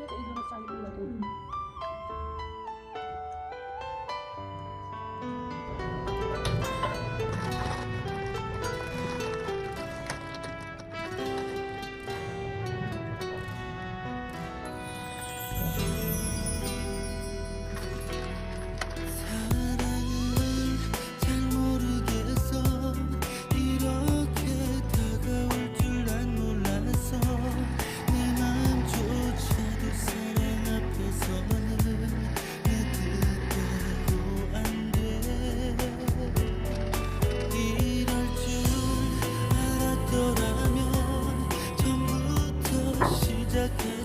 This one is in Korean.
Kaya kayo doon sa akin na doon. 사랑은 잘 모르겠어. 이렇게 다가올 줄 난 몰랐어. 내 마음조차도 사랑 앞에서는 내 뜻대로 안 돼. 이럴 줄 알았더라면 처음부터 시작해